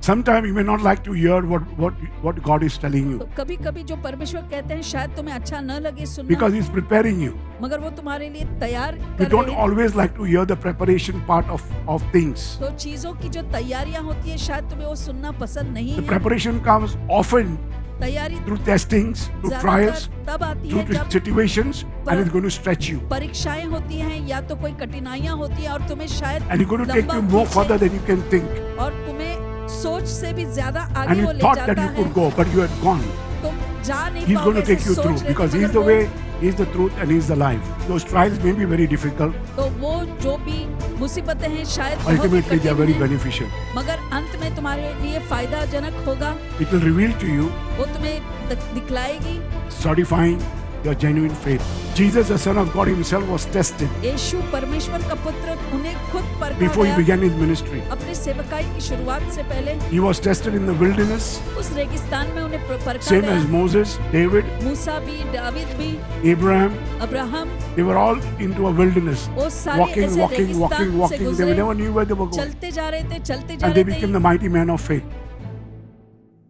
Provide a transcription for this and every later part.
Sometimes you may not like to hear what God is telling तो you कभी कभी जो परमेश्वर कहते हैं शायद तुम्हें अच्छा न लगे सुनना, because He's preparing you. मगर वो तुम्हारे लिए तैयार We कर don't रहे हैं। always like to hear the preparation part of things. तो चीजों की जो तैयारियां होती है शायद तुम्हें वो सुनना पसंद नहीं The है। preparation comes often तैयारी through testings, through trials, ज्यादातर तब आती through है जब situations, and it's going to stretch you. परीक्षाएं होती हैं या तो कोई कठिनाइयां होती हैं और तुम्हें शायद And it's going to take लंबा you more खींचे further than you can think. और तुम्हें सोच से भी ज्यादा And आगे you वो ले thought that जाता you है। could go, but you had gone. तुम जा नहीं He's going पाओगे to take ऐसे you सोच through रहे थे, because He's मगर the वो- way, He's the truth, and He's the life. Those trials may be very difficult. तो वो जो भी मुसीबतें हैं शायद बहुत ही Ultimately, they are कठिन very हैं, beneficial. मगर अंत में तुम्हारे लिए फायदाजनक होगा। It will reveal to you, वो तुम्हें दिखलाएगी। certifying your genuine faith. Jesus, the Son of God Himself, was tested यीशु परमेश्वर का पुत्र उन्हें खुद परखा before He गया। began His ministry. अपने सेवकाई की शुरुआत से पहले He was tested in the wilderness, उस रेगिस्तान में उन्हें परखा same गया। as Moses, David, मूसा भी, दाविद भी, Abraham. Abraham, They were all into a wilderness, वो सारे walking, ऐसे walking, रेगिस्तान walking, से walking. They गुजरे, never knew where they were going. चलते जा रहे थे, चलते जा And they रहे became थे। the mighty man of faith.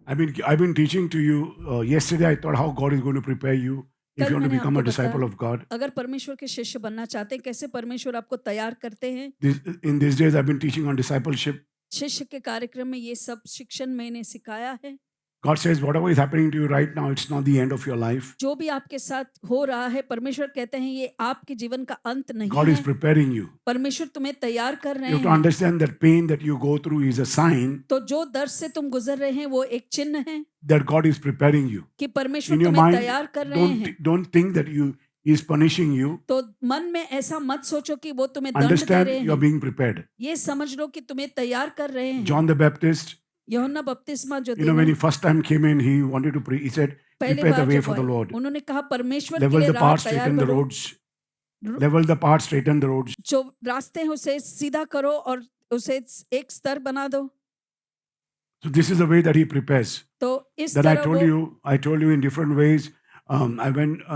I've been teaching to you yesterday. I thought how God is going to prepare you if कल you want to मैंने become a आपको disciple बताया, of God. अगर परमेश्वर के शिष्य बनना चाहते हैं, कैसे परमेश्वर आपको तैयार करते हैं। In these days, I've been teaching on discipleship. शिष्य के कार्यक्रम में ये सब शिक्षण मैंने सिखाया है। God says, whatever is happening to you right now, it's not the end of your life. जो भी आपके साथ हो रहा है, परमेश्वर कहते हैं ये आपके जीवन का अंत नहीं God is है। preparing you. परमेश्वर तुम्हें तैयार कर रहे You have to हैं। understand that pain that you go through is a sign तो जो दर्द से तुम गुजर रहे हैं वो एक चिन्ह है that God is preparing you. कि परमेश्वर In your तुम्हें mind, तैयार कर रहे हैं। don't think that He is punishing you. तो मन में ऐसा मत सोचो कि वो तुम्हें दंड दे Understand रहे you are हैं। being prepared. ये समझ लो कि तुम्हें तैयार कर रहे हैं। John the Baptist, यूहन्ना बपतिस्मा जो when he देने first time came in, he wanted to preach. He said, पहली prepare the बार way जब for the आए, Lord. उन्होंने कहा परमेश्वर के Level लिए the राह path, तैयार straighten the करो। roads. Level the path, straighten the roads. जो रास्ते हैं उसे सीधा करो और उसे एक स्तर बना दो। So this is the way that he prepares. तो इस Then I तरह told you in different ways. I went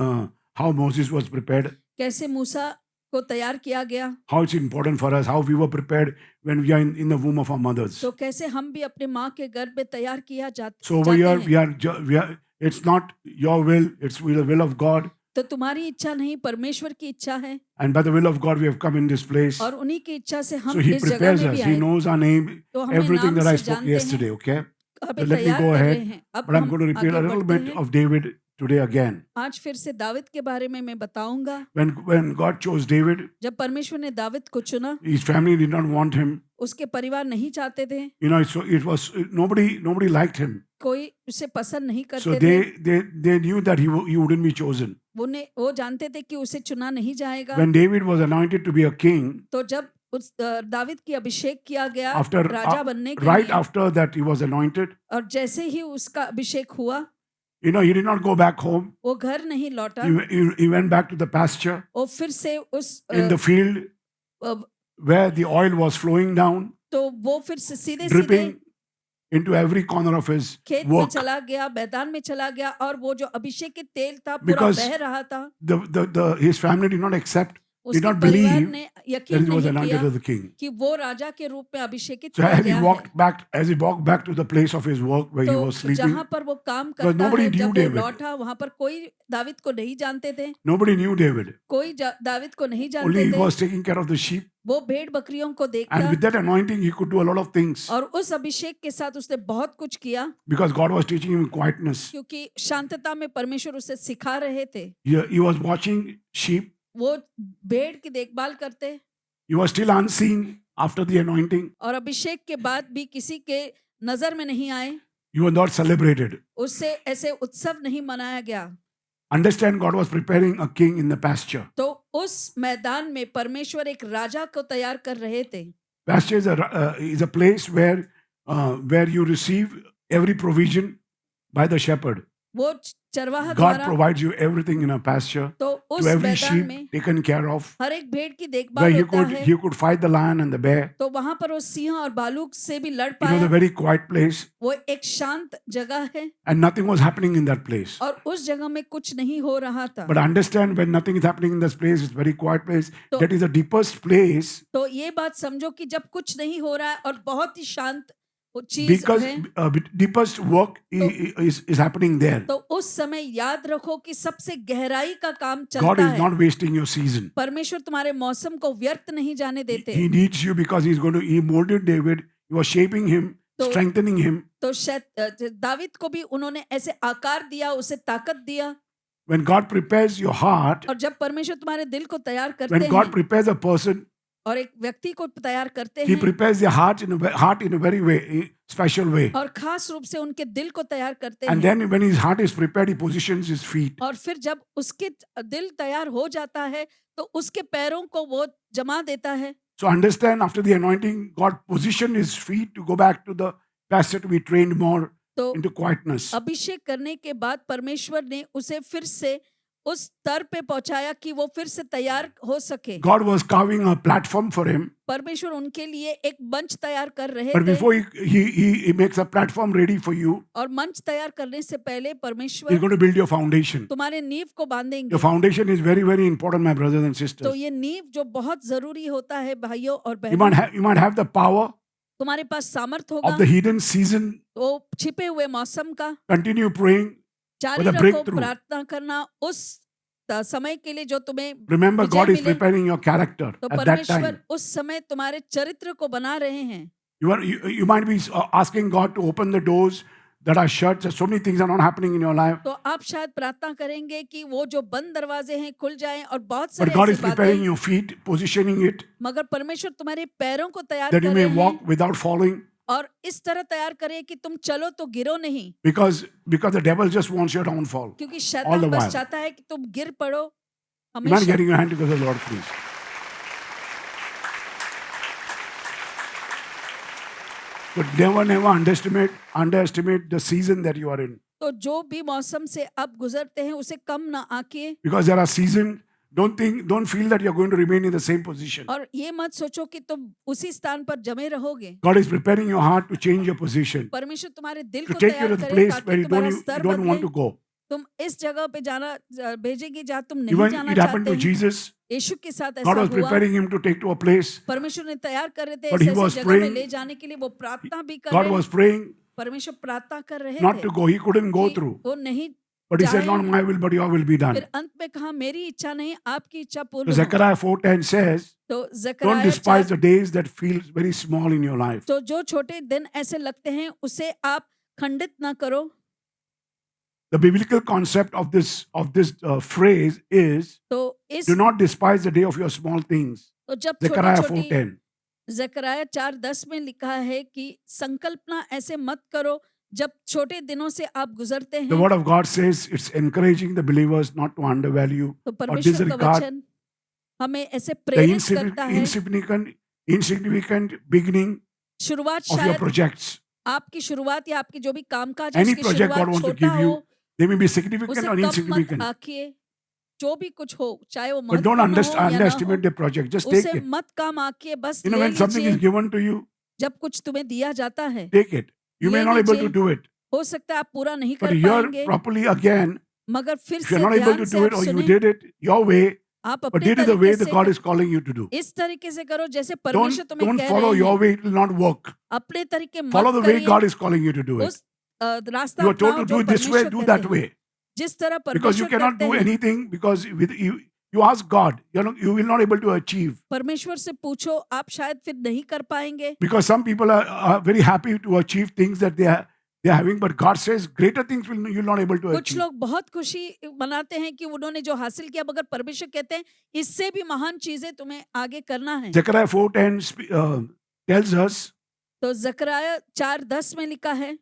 how Moses was prepared, कैसे मूसा को तैयार किया गया, how it's important for us, how we were prepared when we are in the womb of our mothers. तो कैसे हम भी अपने माँ के गर्भ में तैयार किया So over जाते here हैं। we are. It's not your will; it's the will of God. तो तुम्हारी इच्छा नहीं, परमेश्वर की इच्छा है And by the will of God, we have come in this place. और उन्हीं की इच्छा से हम So He इस जगह prepares में us. भी He आए। knows our name, तो हमें everything नाम that I से spoke जानते हैं, yesterday. Okay, हमें so let me तैयार go कर ahead. रहे हैं। अब But I'm हम going to repeat a आगे little बढ़ते bit हैं। of David today again. आज फिर से दाविद के बारे में मैं बताऊंगा। When God chose David, जब परमेश्वर ने दाविद को चुना, his family did not want him. उसके परिवार नहीं चाहते थे, You know, so it was nobody liked him. कोई उसे पसंद नहीं So करते थे। they knew that he wouldn't be chosen. वो जानते थे कि उसे चुना नहीं जाएगा। When David was anointed to be a king, तो जब उस दाविद की अभिषेक किया गया after राजा बनने के right लिए, after that he was anointed, और जैसे ही उसका अभिषेक हुआ, you know, he did not go back home. वो घर नहीं लौटा। He went back to the pasture वो फिर से उस in the field a, where the oil was flowing down, तो वो फिर से सीधे सीधे dripping into every corner of his खेत में work. चला गया, मैदान में चला गया, और वो जो अभिषेक के तेल था पूरा Because बह रहा था। His family did not accept, did उसके not परिवार believe ने that यकीन he was नहीं anointed किया as the king. कि वो राजा के रूप में अभिषेकित So किया as he गया है। walked back to the place of his work where he was तो sleeping, जहाँ पर वो काम because करता nobody है, knew जब वो David. लौटा वहाँ पर कोई दाविद को नहीं जानते थे, nobody knew David. कोई दाविद को नहीं Only जानते he थे। was taking care of the sheep, वो भेड़ बकरियों को and देखता, with that anointing he could do a lot of things और उस अभिषेक के साथ उसने बहुत कुछ किया, because God was teaching him quietness. क्योंकि शांतता में परमेश्वर उसे सिखा रहे थे। He was watching sheep. वो भेड़ की देखभाल करते, He was still unseen after the anointing. और अभिषेक के बाद भी किसी के नजर में नहीं आए, He was not celebrated. उससे ऐसे उत्सव नहीं मनाया गया। Understand, God was preparing a king in the pasture. तो उस मैदान में परमेश्वर एक राजा को तैयार कर रहे थे। Pasture is a place where you receive every provision by the shepherd. वो चरवाहा God द्वारा, provides you everything in a pasture, तो to उस every मैदान sheep में taken care of, हर एक भेड़ की where देखभाल होता है। he could fight the lion and the bear. तो वहां पर वो सिंह और भालू से भी लड़ It was पाया। a very quiet place, वो एक शांत जगह है, and nothing was happening in that place. और उस जगह में कुछ नहीं हो रहा था। But understand, when nothing is happening in this place, it's a very quiet place. तो- That is the deepest place तो ये बात समझो कि जब कुछ नहीं हो रहा है और बहुत ही शांत वो चीज because है, deepest work is happening there. तो उस समय याद रखो कि सबसे गहराई का काम God चलता is है। not wasting your season. परमेश्वर तुम्हारे मौसम को व्यर्थ नहीं जाने He देते। needs you because he molded David. You are shaping him, तो- strengthening him. तो दाविद को भी उन्होंने ऐसे आकार दिया, उसे ताकत दिया। When God prepares your heart, और जब परमेश्वर तुम्हारे दिल को तैयार करते when God हैं prepares a person, और एक व्यक्ति को तैयार करते He हैं prepares their heart in a very special way. और खास रूप से उनके दिल को तैयार करते And हैं, then when his heart is prepared, he positions his feet. और फिर जब उसके दिल तैयार हो जाता है तो उसके पैरों को वो जमा देता है। So understand, after the anointing, God positioned his feet to go back to the pasture to be trained more तो into quietness. अभिषेक करने के बाद परमेश्वर ने उसे फिर से उस स्तर पे पहुंचाया कि वो फिर से तैयार हो सके। God was carving a platform for him, परमेश्वर उनके लिए एक मंच तैयार कर रहे but थे, before he makes a platform ready for you, और मंच तैयार करने से पहले he's परमेश्वर going to build your foundation. तुम्हारे नींव को बांधेंगे। Your foundation is very, very important, my brothers and तो sisters. ये नींव जो बहुत जरूरी होता है भाइयों और You might बहनों, you might have the power तुम्हारे पास सामर्थ of होगा the hidden season. वो छिपे हुए मौसम का, Continue praying. जारी For the रखो breakthrough. प्रार्थना करना उस समय के लिए जो तुम्हें Remember, विजय God is मिले। preparing your character तो at that परमेश्वर time. उस समय तुम्हारे चरित्र को बना रहे हैं। You might be asking God to open the doors that are shut. So many things are not happening in your life. तो आप शायद प्रार्थना करेंगे कि वो जो बंद दरवाजे हैं खुल जाएं, और बहुत But सारी God ऐसी is preparing बातें, your feet, positioning it मगर परमेश्वर तुम्हारे पैरों को तैयार that कर you may रहे walk हैं, without falling. और इस तरह तैयार करे कि तुम चलो तो गिरो नहीं, Because the devil just wants your downfall. क्योंकि All the शैतान बस while. चाहता है कि तुम गिर पड़ो You mind हमेशा। getting your hand together, Lord, please. But never underestimate the season that you are in. तो जो भी मौसम से आप गुजरते हैं उसे कम ना आंकिए, Because there are seasons, don't feel that you're going to remain in the same position. और ये मत सोचो कि तुम उसी स्थान पर जमे रहोगे। God is preparing your heart to change your position, परमेश्वर तुम्हारे दिल to को take you तैयार to the करे place where ताकि तुम्हारा you स्तर don't want to बदले। go. तुम इस जगह पे जाना भेजेगी जहाँ तुम नहीं Even जाना it happened चाहते to हैं। Jesus. यीशु के साथ ऐसा God was हुआ। preparing him to take to a place. परमेश्वर ने तैयार कर रहे थे But ऐसे he ऐसे was जगह में praying. ले जाने के लिए, वो प्रार्थना भी कर God रहे was हैं। praying परमेश्वर प्रार्थना कर रहे not थे to go. He couldn't go कि through. वो नहीं But he said, जाए। not my will, but your will be done. फिर अंत में कहा मेरी इच्छा नहीं आपकी इच्छा So पूर्ण हो। Zechariah 4:10 says, तो don't Zechariah despise 4, the days that feel very small in your life. तो जो छोटे दिन ऐसे लगते हैं उसे आप खंडित ना करो। The biblical concept of this phrase is, तो इस do not despise the day of your small things. तो जब Zechariah छोटी छोटी 4:10. जकरयाह 4:10 में लिखा है कि संकल्पना ऐसे मत करो जब छोटे दिनों से आप गुजरते The हैं। word of God says it's encouraging the believers not to undervalue तो or परमेश्वर का disregard वचन हमें ऐसे the प्रेरित करता है। insignificant beginning शुरुआत of your शायद projects. आपकी शुरुआत या आपकी जो भी कामकाज है Any उसकी project God शुरुआत wants to छोटा give you, हो, they may be उसे significant or कम मत insignificant. आंकिए। जो भी कुछ हो, चाहे वो But don't महत्वपूर्ण हो या ना हो, underestimate the project. Just take उसे it. मत कम आंकिए, बस You know, ले when something is लीजिए। given to you, जब कुछ तुम्हें दिया जाता है, take it. You may ले not able to लीजिए। do it. हो सकता है आप पूरा नहीं But कर here पाएंगे, properly again, मगर फिर if से you're not able ध्यान to से do आप it or you सुने, did it your way, आप but अपने did it the way तरीके that से God is calling you to do. इस तरीके से करो जैसे परमेश्वर तुम्हें Don't कह follow रहे your हैं। way, it will not work. अपने तरीके मत Follow the way करिए, God is calling you to do it. उस रास्ता You are told अपनाओ to जो do it this way, परमेश्वर do कहते that हैं। way. जिस तरह Because you परमेश्वर cannot कहते do हैं, anything because you ask God, you will not able to achieve. परमेश्वर से पूछो, आप शायद फिर नहीं कर पाएंगे। Because some people are very happy to achieve things that they are having, but God says greater things you're not able to कुछ achieve. लोग बहुत खुशी मनाते हैं कि उन्होंने जो हासिल किया, मगर परमेश्वर कहते हैं इससे भी महान चीजें तुम्हें आगे करना है। Zechariah 4:10 tells us तो जकरयाह 4:10 में लिखा है,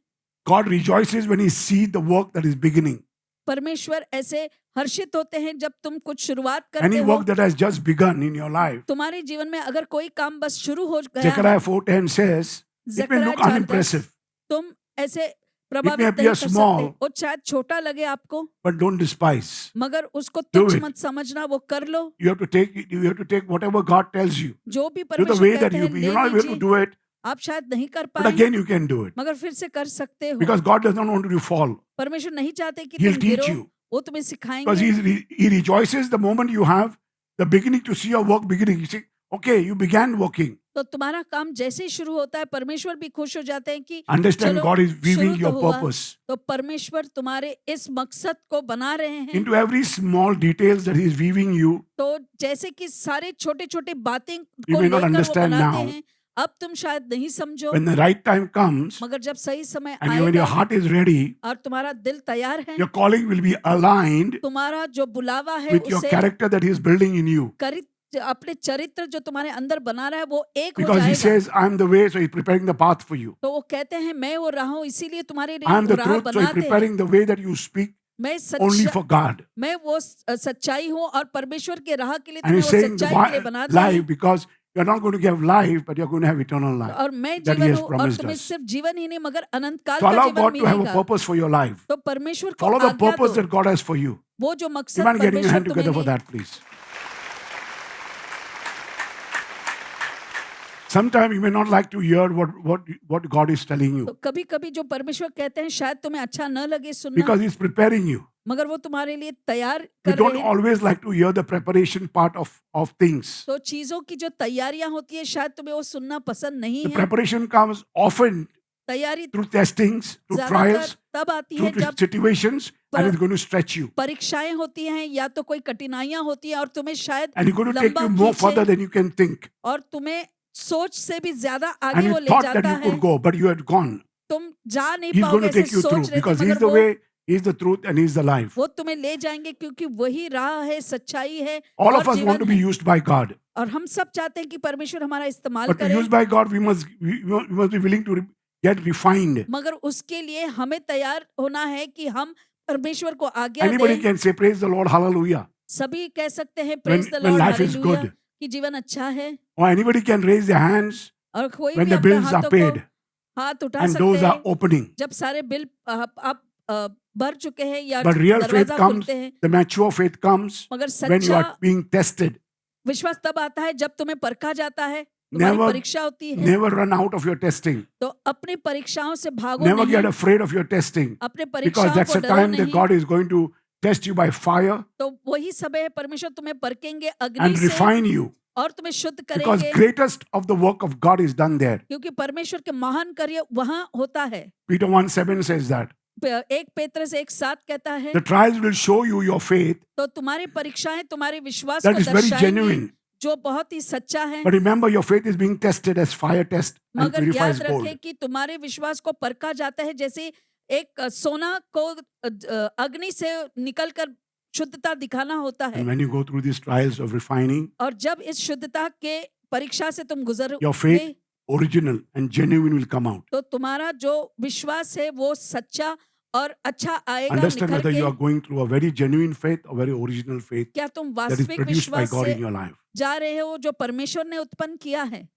God rejoices when he sees the work that is beginning. परमेश्वर ऐसे हर्षित होते हैं जब तुम कुछ शुरुआत करते Any हो। work that has just begun in your life. तुम्हारे जीवन में अगर कोई काम बस शुरू हो गया है, Zechariah 4:10 says, it may Zechariah look 4:10, unimpressive, तुम ऐसे may प्रभावित appear नहीं कर small. सकते, और शायद छोटा लगे आपको, but don't despise. मगर उसको Do तुच्छ it. मत समझना, वो कर लो। You have to take whatever God tells you. जो भी Do the परमेश्वर way that कहते हैं you're ले not able to लीजिए। do it, आप शायद नहीं कर but पाए, again you can do it. मगर फिर से कर सकते हो। Because God does not want you to fall. परमेश्वर नहीं चाहते कि He'll तुम teach गिरो, you. वो तुम्हें Because सिखाएंगे। he rejoices the moment you have the beginning to see your work beginning. You say, okay, you began working. तो तुम्हारा काम जैसे ही शुरू होता है परमेश्वर भी खुश हो जाते हैं कि Understand चलो God is शुरू weaving तो your हुआ, purpose तो परमेश्वर तुम्हारे इस मकसद को बना रहे हैं। into every small details that He is weaving you. तो जैसे कि सारे छोटे छोटे बातें You को may not लेकर वो understand बनाते now. हैं। अब तुम शायद नहीं समझो, When the right time comes मगर जब सही समय and when your आएगा heart is ready, और तुम्हारा दिल तैयार है, your calling will be aligned तुम्हारा जो बुलावा है with your उसे character that He is building in you. अपने चरित्र जो तुम्हारे अंदर बना रहा है वो एक हो Because He जाएगा। says, I am the way, so He's preparing the path for you. तो वो कहते हैं मैं वो राह हूँ, इसीलिए तुम्हारे I am लिए the राह truth, so He's बनाते हैं। preparing the way that you speak मैं only सच्चा for God. मैं वो सच्चाई हूँ और परमेश्वर के राह के लिए And तुम्हें He's वो saying the सच्चाई के लिए बनाते life हैं। because you're not going to have life, but you're going to have eternal life और मैं that He जीवन has हूँ और promised तुम्हें us. सिर्फ जीवन ही नहीं मगर अनंत काल So का allow जीवन God to have a मिलेगा। purpose for your life. तो परमेश्वर को Follow the आज्ञा purpose दो, that God has for you. वो जो You मकसद mind getting your परमेश्वर hand तुम्हें together for लिए। that, please? Sometimes you may not like to hear what God is telling तो you कभी कभी जो परमेश्वर कहते हैं शायद तुम्हें अच्छा न लगे सुनना, because He's preparing you. मगर वो तुम्हारे लिए तैयार We कर don't रहे हैं। always like to hear the preparation part of things. तो चीजों की जो तैयारियां होती है शायद तुम्हें वो सुनना पसंद नहीं The है। preparation comes often तैयारी through testings, through ज्यादातर trials, तब आती through है जब situations, and it's going to stretch you. परीक्षाएं होती हैं या तो कोई कठिनाइयां होती हैं और तुम्हें शायद And it's going to take लंबा you more further खींचे than you can think. और तुम्हें सोच से भी ज्यादा And आगे you वो ले thought that जाता you है। could go, but you had gone. तुम जा नहीं He's going पाओगे to ऐसे take you through सोच रहे थे, because He's मगर the वो way, He's the truth, and He's the life. वो तुम्हें ले जाएंगे क्योंकि वही राह है, सच्चाई है All और of us want जीवन to be है। used by God. और हम सब चाहते हैं कि परमेश्वर हमारा इस्तेमाल But to करे, use by God, we must be willing to get refined. मगर उसके लिए हमें तैयार होना है कि हम परमेश्वर को आज्ञा Anybody दें। can say, Praise the Lord, hallelujah. सभी कह सकते हैं When, praise the when Lord life is hallelujah good. कि जीवन अच्छा है। Or anybody can raise their hands और कोई when भी the अपने bills are हाथों को paid हाथ उठा and सकते doors are हैं opening. जब सारे बिल आप भर चुके हैं या But real faith दरवाजा comes, खुलते हैं, the mature faith comes मगर when you सच्चा are being tested. विश्वास तब आता है जब तुम्हें परखा जाता है, तुम्हारी Never, परीक्षा होती है। never run out of your testing. तो अपनी परीक्षाओं से भागो Never get नहीं, afraid of your testing अपने because परीक्षाओं that's को the डरो time that नहीं। God is going to test you by fire तो वही समय है परमेश्वर तुम्हें परखेंगे अग्नि and से refine you और तुम्हें शुद्ध because करेंगे, greatest of the work of God is done there. क्योंकि परमेश्वर के महान कार्य वहां होता है। Peter 1:7 says that. एक पेत्रस 1:7 कहता है, The trials will show you your faith तो तुम्हारी परीक्षाएं तुम्हारे विश्वास that को is very दर्शाएंगी genuine. जो बहुत ही सच्चा है। But remember, your faith is being tested as fire test and मगर purifies याद gold. रखें कि तुम्हारे विश्वास को परखा जाता है जैसे एक सोना को अग्नि से निकलकर शुद्धता दिखाना होता है। And when you go through these trials of refining, और जब इस शुद्धता के परीक्षा से तुम your गुजरोगे faith, original and genuine, will come out. तो तुम्हारा जो विश्वास है वो सच्चा और अच्छा आएगा Understand निखर whether you के। are going through a very genuine faith or very original faith क्या तुम that is वास्तविक produced by विश्वास God से in your life. जा रहे हो जो परमेश्वर ने उत्पन्न किया है?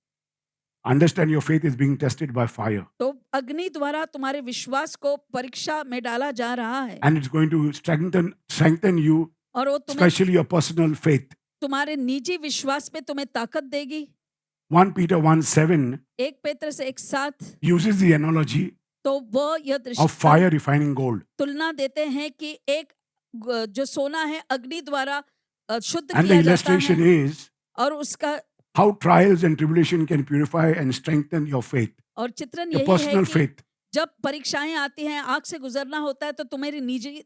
Understand your faith is being tested by fire तो अग्नि द्वारा तुम्हारे विश्वास को परीक्षा में डाला जा रहा है and it's going to strengthen you, और वो तुम्हें especially your personal faith. तुम्हारे निजी विश्वास में तुम्हें ताकत देगी। 1 Peter 1:7 एक पेत्रस 1:7 uses the analogy तो वो यह of दृष्टांत fire refining gold. तुलना देते हैं कि एक जो सोना है अग्नि द्वारा शुद्ध And the किया जाता illustration है is और उसका how trials and tribulation can purify and strengthen your faith, और चित्रण your यही है personal कि faith. जब परीक्षाएं आती हैं आग से गुजरना होता है तो तुम्हारी निजी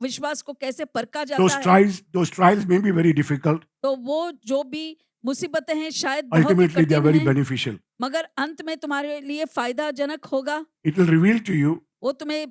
विश्वास को कैसे परखा Those जाता है। trials may be very difficult. तो वो जो भी मुसीबतें हैं शायद बहुत ही Ultimately, they are कठिन very हैं, beneficial. मगर अंत में तुम्हारे लिए फायदाजनक होगा। It will reveal to you, वो तुम्हें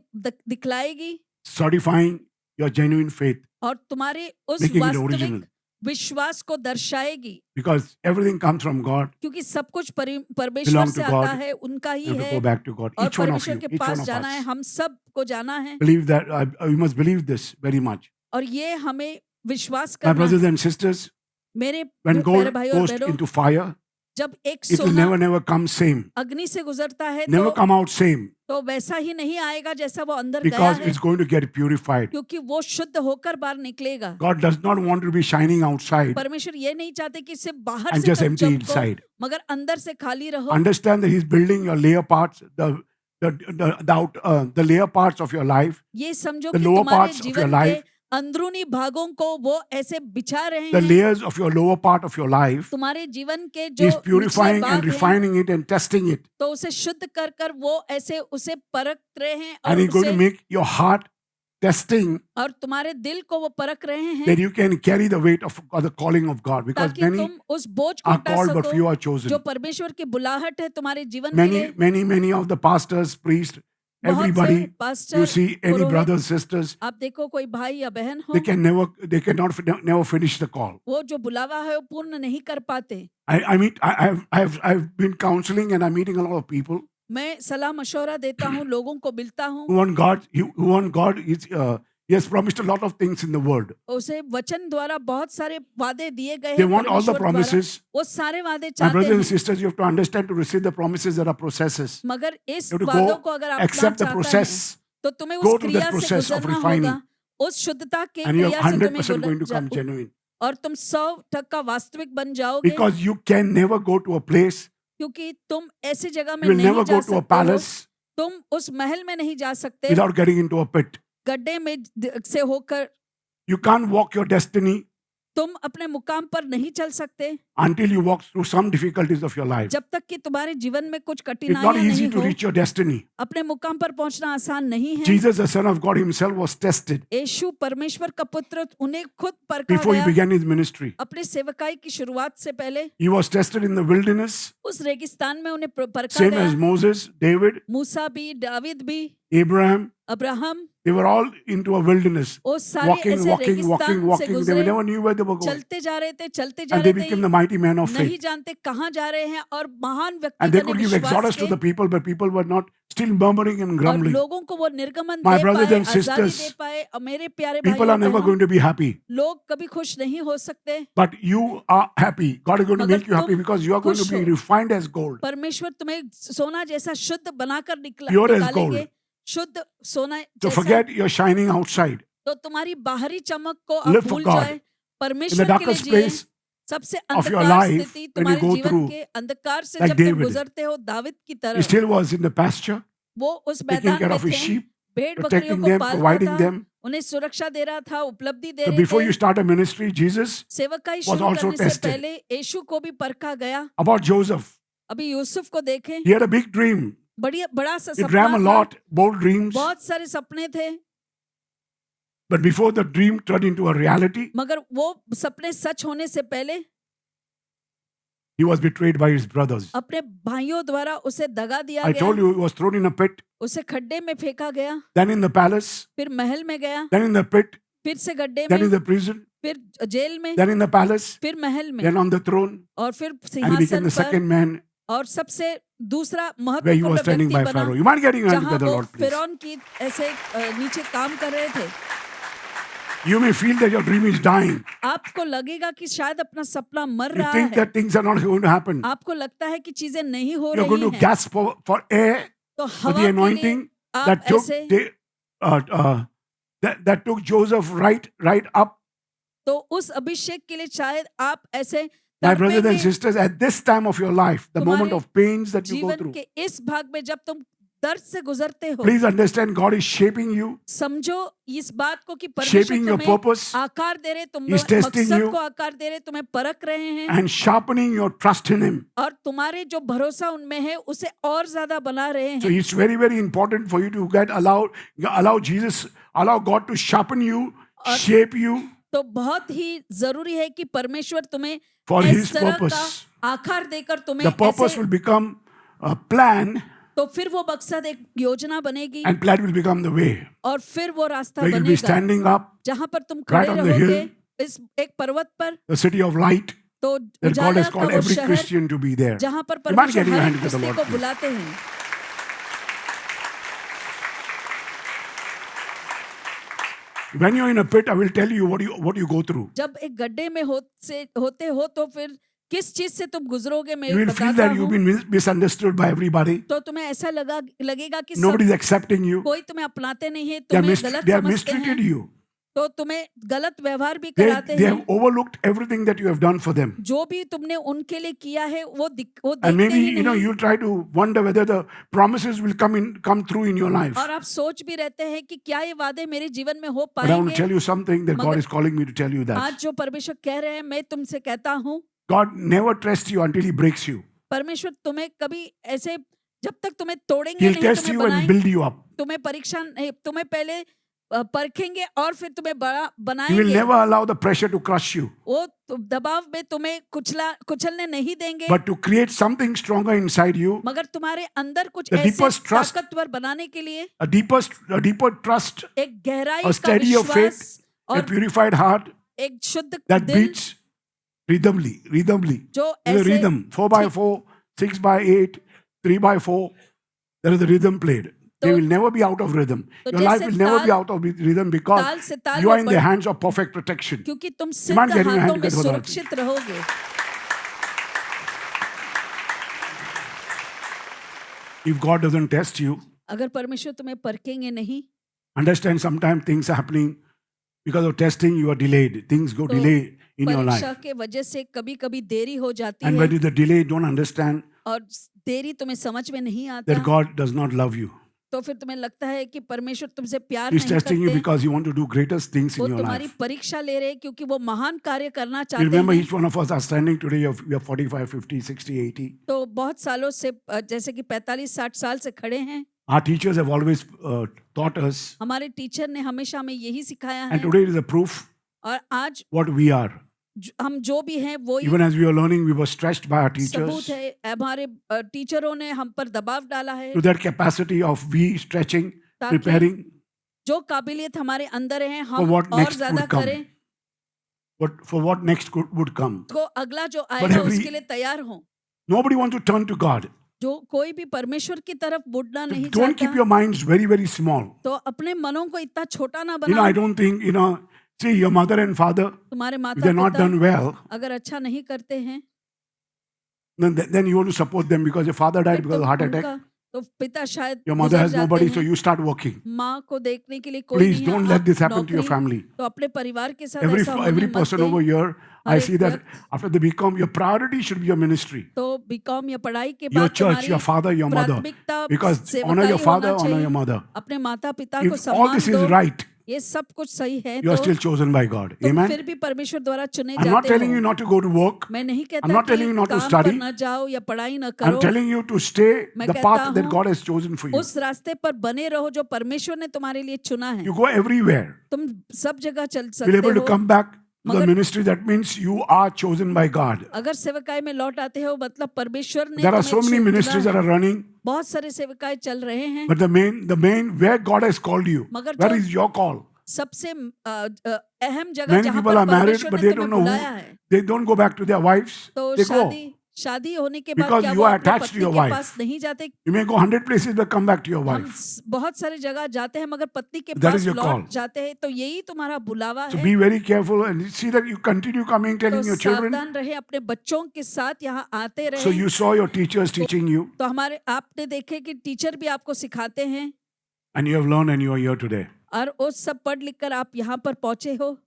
दिखलाएगी certifying your genuine faith, और तुम्हारे उस making it वास्तविक original. विश्वास को दर्शाएगी, Because everything comes from God. क्योंकि सब कुछ परमेश्वर Belong से to आता God. है, उनका ही You have to है go back to God. और Each one of परमेश्वर you, के each one पास of जाना है, us. हम सब को जाना है Believe that. You must believe this very much. और ये हमें विश्वास My करना brothers है। and sisters, मेरे when प्यारे gold भाई और goes बहनों, into fire, जब एक it will सोना never come same. अग्नि से गुजरता है Never come out same तो वैसा ही नहीं आएगा जैसा वो अंदर गया because है, it's going to get purified. क्योंकि वो शुद्ध होकर बाहर निकलेगा। God does not want to be shining outside परमेश्वर ये नहीं चाहते कि सिर्फ बाहर and से just तुम empty चमको, inside. मगर अंदर से खाली रहो। Understand that He's building your layer parts, the layer parts of your life, ये समझो the कि lower तुम्हारे parts of your जीवन के life अंदरूनी भागों को वो ऐसे बिछा रहे the हैं। layers of your lower part of your life, तुम्हारे जीवन के जो is निचले purifying भाग and हैं, refining it and testing it. तो उसे शुद्ध कर कर वो ऐसे उसे परख रहे हैं And और He's going to उसे make your heart testing और तुम्हारे दिल को वो परख रहे हैं that you can carry the weight of the calling of God. Because ताकि many तुम उस बोझ को are उठा called, but few सको are chosen. जो परमेश्वर की बुलाहट है तुम्हारे जीवन के लिए। Many of the pastors, priests, बहुत से everybody, you pastor, see any Purohit, brothers, sisters, आप देखो कोई भाई या बहन हो, they cannot never finish the call. वो जो बुलावा है वो पूर्ण नहीं कर पाते। I've been counseling and I'm meeting a lot of people मैं सलाह मशवरा देता हूँ, लोगों को मिलता हूँ, who want God. He has promised a lot of things in the word. उसे वचन द्वारा बहुत सारे वादे दिए गए They हैं want all the परमेश्वर द्वारा। promises. वो सारे वादे My चाहते brothers and हैं, sisters, you have to understand, to receive the promises, there are processes. मगर इस You have to वादों go को अगर आप accept the चाहता है process, तो तुम्हें go उस through क्रिया that से process of गुजरना refining, होगा, उस शुद्धता के and you are क्रिया से 100% going to तुम्हें come genuine. और तुम 100% वास्तविक बन जाओगे, Because you can never go to a place, क्योंकि तुम ऐसी जगह में you will नहीं never जा go to a सकते हो, palace तुम उस महल में नहीं जा सकते, without getting into a pit. गड्ढे में से होकर You can't walk your destiny तुम अपने मुकाम पर नहीं चल सकते until you walk through some difficulties of your life. जब तक कि तुम्हारे जीवन में कुछ It's not कठिनाइयां easy नहीं to हो। reach your destiny. अपने मुकाम पर पहुंचना आसान नहीं है। Jesus, the Son of God Himself, was tested यीशु परमेश्वर का पुत्र उन्हें खुद परखा before He गया began His ministry. अपने सेवकाई की शुरुआत से पहले। He was tested in the wilderness, उस रेगिस्तान में उन्हें परखा same गया। as Moses, David, मूसा भी, दावीद भी, Abraham. Abraham, They were all into a wilderness, वो सारे walking. ऐसे They रेगिस्तान से गुजरे, never knew where they were going. चलते जा रहे थे, चलते जा And they रहे became थे, the mighty man of नहीं faith. जानते कहाँ जा रहे हैं और महान व्यक्ति And they बने could give विश्वास exodus to के। the people, but people were not, still murmuring and और grumbling. लोगों को वो निर्गमन My दे brothers पाए, and आजादी sisters, दे पाए। और मेरे प्यारे People are भाइयों never बहनों, going to be happy, लोग कभी खुश नहीं हो सकते, but you are happy. God is going to मगर make you happy तुम because you are going to खुश be हो। refined as gold. परमेश्वर तुम्हें सोना जैसा शुद्ध बनाकर Pure as निकालेंगे, gold. शुद्ध सोना So जैसा। forget your shining outside. तो तुम्हारी बाहरी चमक को आप Live for भूल God. जाए, In the परमेश्वर के लिए darkest जिए। place सबसे of your अंधकार life, स्थिति when you तुम्हारे go जीवन through, के अंधकार से like जब तुम David, गुजरते हो, दाविद की he तरह still was in the pasture, वो उस taking मैदान care में of his थे, sheep, भेड़ बकरियों protecting को them, पालता providing था, them. उन्हें सुरक्षा दे रहा था, उपलब्धि दे So रहे before थे। you start a ministry, Jesus सेवकाई was शुरू also करने से tested. पहले यीशु को भी परखा गया। About Joseph, अभी यूसुफ को देखें, he had a big dream. बड़ा सा He सपना dreamt a था, lot, bold dreams. बहुत सारे सपने थे, But before the dream turned into a reality, मगर वो सपने सच होने से पहले he was betrayed by his brothers. अपने भाइयों द्वारा उसे दगा दिया I told गया, you he was thrown in a pit, उसे खड्डे में फेंका गया, then in the palace, फिर महल में गया, then in the pit, फिर से गड्ढे then in में, the prison, फिर जेल में, then in the palace, फिर महल में, then on the throne, और फिर and he became सिंहासन the पर, second man और सबसे दूसरा where he was महत्वपूर्ण standing by व्यक्ति Pharaoh. बना, You mind getting hand जहाँ together, वो Lord, please? फिरौन की ऐसे नीचे काम कर रहे थे। You may feel that your dream is dying. आपको लगेगा कि शायद अपना सपना मर You रहा think है, that things are not going to happen. आपको लगता है कि चीजें नहीं हो You're going रही to हैं, gasp for air, तो for हवा the के लिए anointing आप that took ऐसे, that took Joseph right up. तो उस अभिषेक के लिए शायद आप ऐसे My brothers and तड़पेंगे। sisters, at this time of your life, the moment तुम्हारे of pains that you go जीवन through, के इस भाग में जब तुम दर्द से गुजरते हो, please understand God is shaping you, समझो इस बात को कि shaping परमेश्वर your तुम्हें purpose, आकार दे रहे, तुम He's testing मकसद you. को आकार दे रहे, तुम्हें परख रहे हैं, and sharpening your trust in Him. और तुम्हारे जो भरोसा उनमें है उसे और ज्यादा बना रहे So हैं। it's very, very important for you to allow God to sharpen you, shape you तो बहुत ही जरूरी है कि परमेश्वर तुम्हें for इस His तरह purpose. का आकार देकर तुम्हें The purpose ऐसे, will become a plan, तो फिर वो मकसद एक योजना बनेगी, and plan will become the way. और फिर वो रास्ता Where you'll be बनेगा standing up, जहां पर तुम right खड़े on the रहोगे hill, इस एक पर्वत पर, the city of light, तो that God उजाला has का called वो every शहर Christian to be there. जहां पर You mind परमेश्वर getting your हर hand एक to the किसी Lord, को please? बुलाते हैं। When you're in a pit, I will tell you what you go through. जब एक गड्ढे में होते हो तो फिर किस चीज से तुम गुजरोगे, मैं You will feel बताता that you've हूँ। been misunderstood by everybody. तो तुम्हें ऐसा लगेगा कि Nobody's accepting you. कोई तुम्हें अपनाते नहीं है, They तुम्हें गलत have समझते mistreated हैं, you. तो तुम्हें गलत व्यवहार भी They, कराते they हैं। have overlooked everything that you have done for them. जो भी तुमने उनके लिए किया है वो And देखते maybe, ही नहीं। you try to wonder whether the promises will come through in your life. और आप सोच भी रहते हैं कि क्या ये वादे मेरे जीवन में हो But I want to पाएंगे। tell you something that God मगर- is calling me to tell you that. आज जो परमेश्वर कह रहे हैं मैं तुमसे कहता हूँ, God never trusts you until He breaks you. परमेश्वर तुम्हें कभी ऐसे जब तक तुम्हें तोड़ेंगे He'll नहीं, test तुम्हें you and बनाएंगे, build you up. तुम्हें परीक्षा नहीं, तुम्हें पहले परखेंगे और फिर तुम्हें बड़ा He will बनाएंगे। never allow the pressure to crush you. वो दबाव में तुम्हें कुचलने नहीं देंगे, But to create something stronger inside you, मगर तुम्हारे अंदर कुछ The ऐसे deepest trust- ताकतवर बनाने के लिए a deeper trust, एक गहराई a का steady of faith, विश्वास a और purified heart एक शुद्ध that दिल beats rhythmly. जो There's a ऐसे rhythm, 4x4, 6x8, 3x4. There is a rhythm played. They तो- will never be out of rhythm. तो Your life जैसे will never be ताल- out of rhythm ताल because से ताल you are में in the hands of perfect protection. क्योंकि तुम mind सिद्ध getting your hand हाथों में together for that. सुरक्षित रहोगे। If God doesn't test you, अगर परमेश्वर तुम्हें परखेंगे नहीं, understand sometimes things are happening because of testing, you are delayed. Things go तो delay in your परीक्षा life. के वजह से कभी कभी देरी हो जाती And है when the delay, don't understand और देरी तुम्हें समझ में नहीं आता, that God does not love you. तो फिर तुम्हें लगता है कि परमेश्वर तुमसे प्यार He's नहीं testing you करते। because He wants to do greatest things वो in your तुम्हारी life. परीक्षा ले रहे हैं क्योंकि वो महान कार्य करना You चाहते remember हैं। each one of us are standing today, we are 45, 50, 60, 80. तो बहुत सालों से जैसे कि 45-60 साल से खड़े हैं। Our teachers have always taught us, हमारे टीचर ने हमेशा हमें यही सिखाया है and today it is a proof और आज what we are. हम जो भी हैं वो ही Even as we were learning, we were stretched by our सबूत teachers है। हमारे टीचरों ने हम पर दबाव डाला है to that capacity of we stretching, ताकि preparing जो काबिलियत हमारे अंदर है for हम what और next ज्यादा would come. करें, For what next would come. तो अगला जो आएगा every- उसके लिए तैयार हो। Nobody wants to turn to God. जो कोई भी परमेश्वर की तरफ मुड़ना नहीं Don't keep चाहता, your minds very, very small. तो अपने मनों को इतना छोटा ना I बनाओ। don't think, see, your mother and father, तुम्हारे if माता they're not पिता done well, अगर अच्छा नहीं करते हैं then you want to support them because your father died फिर because of heart attack. तो पिता शायद Your mother गुजर has जाते nobody, so हैं, you start working. माँ को देखने के लिए कोई Please नहीं है, don't let आप this happen to your नौकरी- family. तो अपने परिवार के साथ Every ऐसा होने every मत person दें। over here, I her see एक that व्यक्ति- after they become, your priority should be your ministry, तो बीकॉम या पढ़ाई के your बाद church, तुम्हारी your father, your mother. प्राथमिकता Because सेवकाई honor your father, होना honor चाहिए। your mother. अपने माता पिता को If all सम्मान this is दो, right, ये सब कुछ सही है you are तो still chosen by God. तुम Amen. फिर भी परमेश्वर द्वारा चुने I'm not जाते telling हो। you not to go to work. मैं नहीं कहता I'm not कि telling you not to काम study. पर न जाओ या पढ़ाई न I'm करो। telling you to stay मैं the कहता path that हूँ, God has chosen for you. उस रास्ते पर बने रहो जो परमेश्वर ने तुम्हारे लिए चुना है। You go everywhere. तुम सब जगह चल Be सकते able to हो। come back to the मगर- ministry. That means you are chosen by God. अगर सेवकाई में लौट आते हो मतलब परमेश्वर ने There are तुम्हें so many चुना ministries that है। are running, बहुत सारे सेवकाई चल रहे हैं, but the main, where God has called you, मगर where जो- is your call? सबसे अहम जगह Many जहाँ people पर are married, परमेश्वर but ने they तुम्हें don't know बुलाया who. है, They don't go back to their wives. तो They go. शादी होने के बाद Because क्या you वो are अपने attached to पत्नी your के wife. पास नहीं जाते? You may go 100 places, but come back to your हम wife. बहुत सारी जगह जाते हैं मगर पत्नी के That pass is your call. लौट जाते हैं, तो यही तुम्हारा बुलावा So है। be very careful and see that you continue coming, तो telling your children. सावधान रहे, अपने बच्चों के साथ यहाँ आते So रहे। you saw your teachers teaching you, तो हमारे आपने देखे कि टीचर भी आपको सिखाते हैं and you have learned, and you are here today. और वो सब पढ़ लिख कर आप यहाँ पर पहुंचे हो।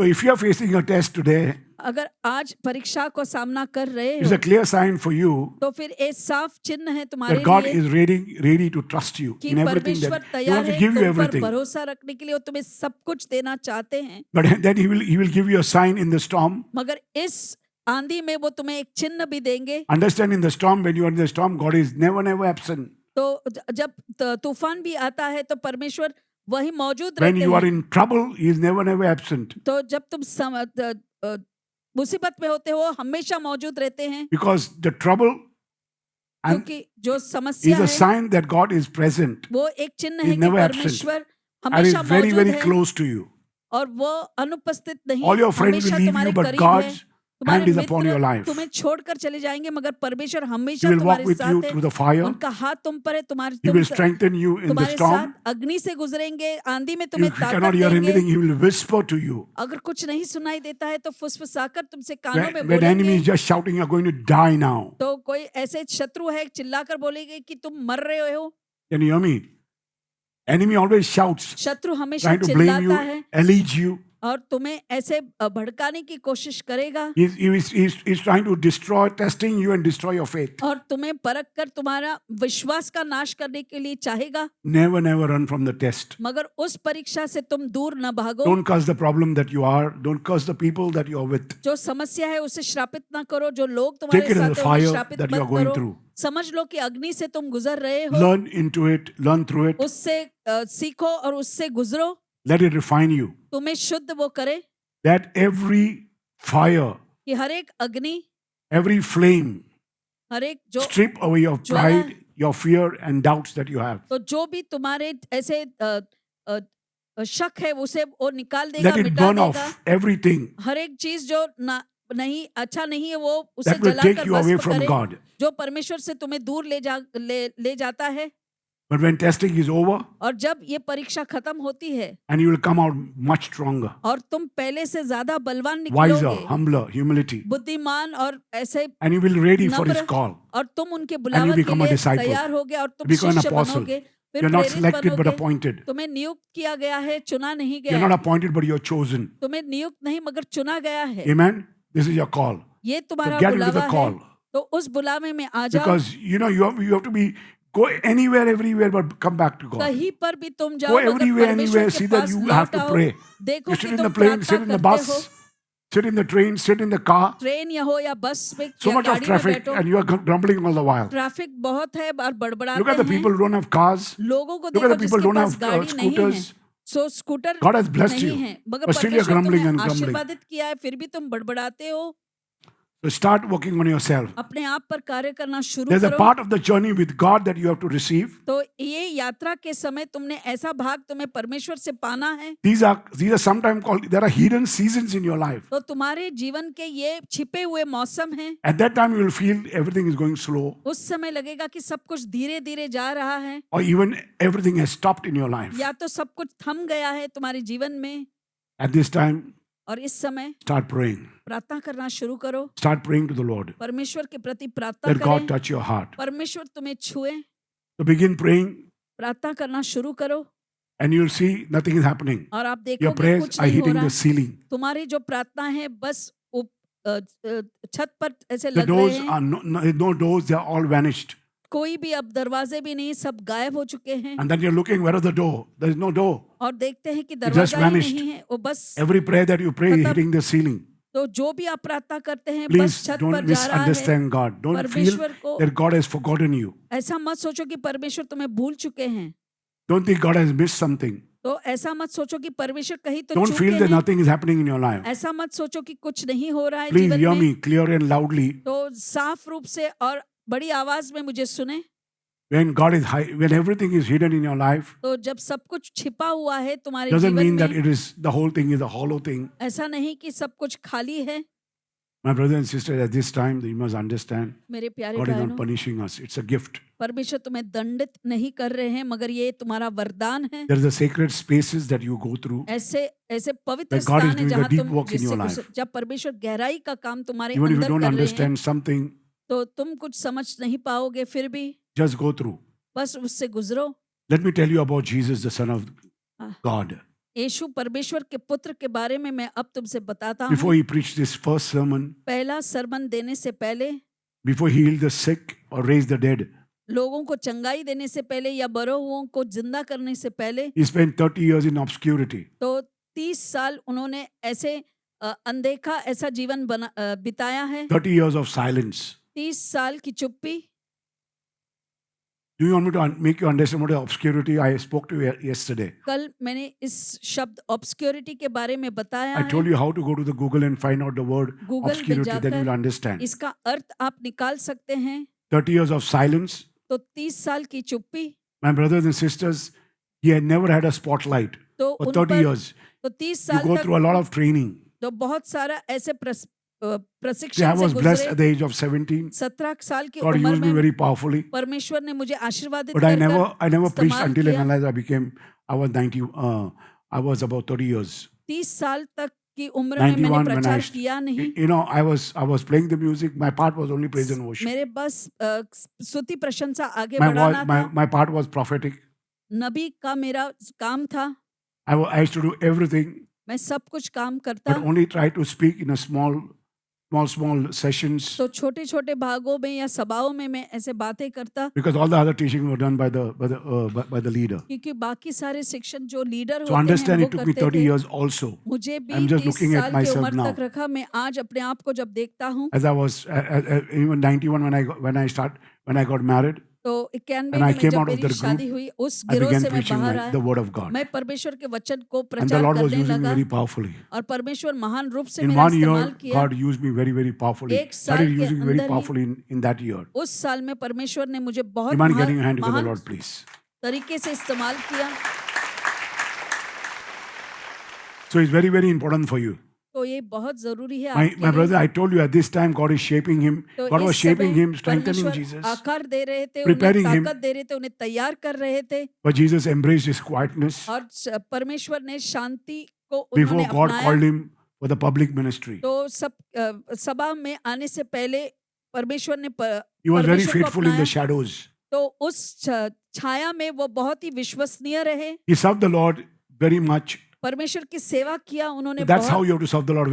So if you are facing a test today, अगर आज परीक्षा को सामना कर रहे it's हो a clear sign for you तो फिर एक साफ चिन्ह है तुम्हारे that God लिए is ready to trust you कि in everything परमेश्वर that He तैयार wants to है give you तुम पर everything. भरोसा रखने के लिए, वो तुम्हें सब कुछ देना चाहते हैं। But then He will give you a sign in the storm. मगर इस आंधी में वो तुम्हें एक चिन्ह भी देंगे। Understand, in the storm, when you are in the storm, God is never absent. तो जब तूफान भी आता है तो परमेश्वर वही मौजूद When रहते you are हैं। in trouble, He is never absent. तो जब तुम मुसीबत में होते हो हमेशा मौजूद रहते हैं, Because the trouble and क्योंकि जो समस्या is a है sign that God is present वो एक चिन्ह He है is कि never absent. परमेश्वर and is हमेशा very मौजूद है close to you. और वो अनुपस्थित नहीं, All your friends will हमेशा leave you, तुम्हारे but करीब है। God's तुम्हारे hand is upon your Mitra life. तुम्हें छोड़कर चले जाएंगे मगर परमेश्वर He हमेशा will walk तुम्हारे with you साथ through है। the fire. उनका हाथ तुम पर है, He will strengthen you in the तुम्हारे storm. साथ अग्नि से गुजरेंगे, आंधी में If तुम्हें you cannot ताकत hear देंगे। anything, He will whisper to you. अगर कुछ नहीं सुनाई देता है तो फुसफुसाकर तुमसे कानों में When enemy बोलेंगे। is just shouting, "You're going to die now." तो कोई ऐसे शत्रु है चिल्लाकर बोलेंगे कि तुम मर रहे हो। Can you hear me? Enemy always shouts, शत्रु हमेशा trying to blame you, चिल्लाता है allege you. और तुम्हें ऐसे भड़काने की कोशिश करेगा He's trying to destroy, testing you and destroy your faith. और तुम्हें परख कर तुम्हारा विश्वास का नाश करने के लिए चाहेगा। Never, never run from the test. मगर उस परीक्षा से तुम दूर न भागो। Don't curse the problem that you are. Don't curse the people that you are with. जो समस्या है उसे श्रापित ना करो, जो लोग Take तुम्हारे it as a साथ हैं उन्हें fire श्रापित that you मत are going करो। through. समझ लो कि अग्नि से तुम गुजर रहे हो, Learn into it, learn through it. उससे सीखो और उससे गुजरो, Let it refine you. तुम्हें शुद्ध वो करे That every fire, कि हर एक अग्नि, every flame, हर एक जो strip away your Jwala pride, your fear and doubts that you have. तो जो भी तुम्हारे ऐसे शक है उसे वो निकाल देगा, Let it मिटा burn देगा। off everything हर एक चीज जो नहीं अच्छा नहीं है वो उसे that will take जलाकर you away भस्म from करे, God. जो परमेश्वर से तुम्हें दूर ले जाता है। But when testing is over, और जब ये परीक्षा खत्म होती है and you will come out much stronger, और तुम पहले से ज्यादा बलवान wiser, निकलोगे, humbler, humility, बुद्धिमान और ऐसे, and you will be ready for His नम्र, call. और तुम उनके बुलावट के become a लिए disciple. तैयार होगे और तुम Become an शिष्य apostle. बनोगे, फिर You're not प्रेरित selected but बनोगे। appointed. तुम्हें नियुक्त किया गया है, चुना नहीं You're गया not है। appointed but you're chosen. तुम्हें नियुक्त नहीं मगर चुना गया है। Amen. This is your call. ये तुम्हारा So get into the बुलावा है, call. तो उस बुलावे में आ जाओ। Because you have to be go anywhere, everywhere, but come back to God. कहीं पर भी तुम जाओ, Go मगर everywhere, परमेश्वर anywhere. के See that पास you लौट have to आओ। pray. देखो You कि sit in तुम the plane, प्रार्थना sit in the करते हो, bus, sit in the train, sit in the car. Train या हो या बस में So या much of गाड़ी में traffic, बैठो, and you are grumbling all the while. Traffic बहुत है और Look at बड़बड़ाते the हैं। people who don't have cars. लोगों को Look at देखो the people जिसके who don't पास have गाड़ी नहीं है, scooters. So scooter God has blessed नहीं you, है, मगर but still you're परमेश्वर grumbling तुम्हें and grumbling. आशीर्वादित किया है, फिर भी तुम बड़बड़ाते हो। So start working on yourself. अपने आप पर कार्य करना शुरू There's a करो। part of the journey with God that you have to receive. तो ये यात्रा के समय तुमने ऐसा भाग तुम्हें परमेश्वर से पाना है। These are sometimes called, there are hidden seasons in your life. तो तुम्हारे जीवन के ये छिपे हुए मौसम हैं। At that time you will feel everything is going slow, उस समय लगेगा कि सब कुछ धीरे धीरे जा रहा है, or even everything has stopped in your life. या तो सब कुछ थम गया है तुम्हारे जीवन में। At this time, और इस समय start praying. प्रार्थना करना शुरू करो, Start praying to the Lord. परमेश्वर के प्रति प्रार्थना Let God करें, touch your heart. परमेश्वर तुम्हें छुए। So begin praying, प्रार्थना करना शुरू करो and you'll see nothing is happening. और आप Your देखोगे prayers कुछ are नहीं हो hitting रहा। the ceiling. तुम्हारी जो प्रार्थना है बस छत पर ऐसे The लग रहे doors हैं, are no doors, they are all vanished. कोई भी अब दरवाजे भी नहीं, सब गायब हो चुके हैं। And then you're looking, where is the door? There is no door. और देखते हैं कि just दरवाजा ही vanished. नहीं है, वो बस। Every prayer that you pray is खत्म। hitting the ceiling. तो जो भी आप प्रार्थना करते हैं बस Please छत don't पर जा रहा है। misunderstand God. Don't feel परमेश्वर को that God has forgotten you. ऐसा मत सोचो कि परमेश्वर तुम्हें भूल चुके हैं। Don't think God has missed something. तो ऐसा मत सोचो कि परमेश्वर कहीं तो Don't चूके feel that हैं। nothing is happening in your life. ऐसा मत सोचो कि कुछ नहीं हो रहा है Please जीवन hear में। me clear and loudly. तो साफ रूप से और बड़ी आवाज में मुझे सुने। When God is high, when everything is hidden in your life, तो जब सब कुछ छिपा हुआ है तुम्हारे doesn't जीवन mean that में, it is the whole thing is a hollow thing. ऐसा नहीं कि सब कुछ खाली है। My brothers and sisters, at this time, you must understand, मेरे प्यारे God is not बहनों, punishing us. It's a gift. परमेश्वर तुम्हें दंडित नहीं कर रहे हैं, मगर ये तुम्हारा वरदान है। There is a sacred spaces that you go through. ऐसे ऐसे पवित्र That God is स्थान है doing a जहाँ deep तुम work in your जिससे life. जब परमेश्वर गहराई का काम तुम्हारे Even if you अंदर don't कर रहे हैं, understand something, तो तुम कुछ समझ नहीं पाओगे, फिर भी just go through. बस उससे गुजरो। Let me tell you about Jesus, the Son of Ah. God. यीशु परमेश्वर के पुत्र के बारे में मैं अब तुमसे बताता Before हूँ। he preached his first sermon, पहला सरमन देने से पहले, before he healed the sick or raised the dead, लोगों को चंगाई देने से पहले या बरो हुओं को जिंदा करने से पहले, he spent 30 years in obscurity. तो 30 साल उन्होंने ऐसे अनदेखा ऐसा जीवन बिताया है। 30 years of silence. 30 साल की चुप्पी। Do you want me to make you understand what is obscurity? I spoke to you yesterday. कल मैंने इस शब्द ऑब्सक्योरिटी के बारे में बताया I told है। you how to go to the Google and find out the word Google में obscurity, then you will जाकर understand. इसका अर्थ आप निकाल सकते हैं। 30 years of silence. तो 30 साल की चुप्पी, My brothers and sisters, he had never had a spotlight तो for उन 30 पर years. तो 30 You साल go तक through a lot of training. तो बहुत सारा ऐसे See, I प्रशिक्षण से was blessed at गुजरे। the age of 17. 17 साल की God उम्र used me में very powerfully. परमेश्वर ने मुझे आशीर्वादित But I कर never preached इस्तेमाल until किया। and unless I was 90, I was about 30 years. 30 साल तक की उम्र में मैंने 91 when प्रचार I, किया नहीं। you know, I was playing the music. My part was only praise and worship. मेरे बस स्तुति प्रशंसा आगे My बढ़ाना था। my part was prophetic. नबी का मेरा काम था। I used to do everything, मैं सब कुछ काम करता, but only try to speak in a small sessions, तो छोटे-छोटे भागों में या सभाओं में मैं ऐसे बातें करता, because all the other teaching were done by the leader. क्योंकि बाकी सारे शिक्षण जो लीडर So होते हैं understand, वो it took me करते 30 थे। years also. मुझे भी I'm just 30 looking at साल की myself उम्र now. तक रखा। मैं आज अपने आप को जब देखता हूँ, As I was even 91 when I got married, तो 91 and I में came जब out of मेरी that शादी group, हुई, उस I गिरोह began से मैं preaching बाहर आया। the word of God, मैं परमेश्वर के वचन को and the प्रचार Lord was करने using me लगा very powerfully. और परमेश्वर महान रूप से In मेरा 1 year, इस्तेमाल किया। God used me very powerfully. एक Started साल के using me very अंदर ही powerfully in that year. उस साल में परमेश्वर ने मुझे बहुत You mind getting your hand together, महान Lord, please? तरीके से इस्तेमाल किया। So it's very important for you. तो ये बहुत जरूरी है My आपके brother, लिए। I told you at this time, God is shaping him. तो God was इस shaping समय him, strengthening परमेश्वर Jesus. आकार दे रहे थे, उन्हें preparing him. ताकत दे रहे थे, उन्हें तैयार कर रहे थे, But Jesus embraced his quietness और परमेश्वर ने शांति को before उन्होंने God अपनाया। called him for the public ministry. तो सभा में आने से पहले परमेश्वर ने He was very परमेश्वर को faithful in the अपनाया। shadows. तो उस छाया में वो बहुत ही विश्वसनीय रहे। He served the Lord very much. परमेश्वर की सेवा किया उन्होंने That's how बहुत। you have to serve the Lord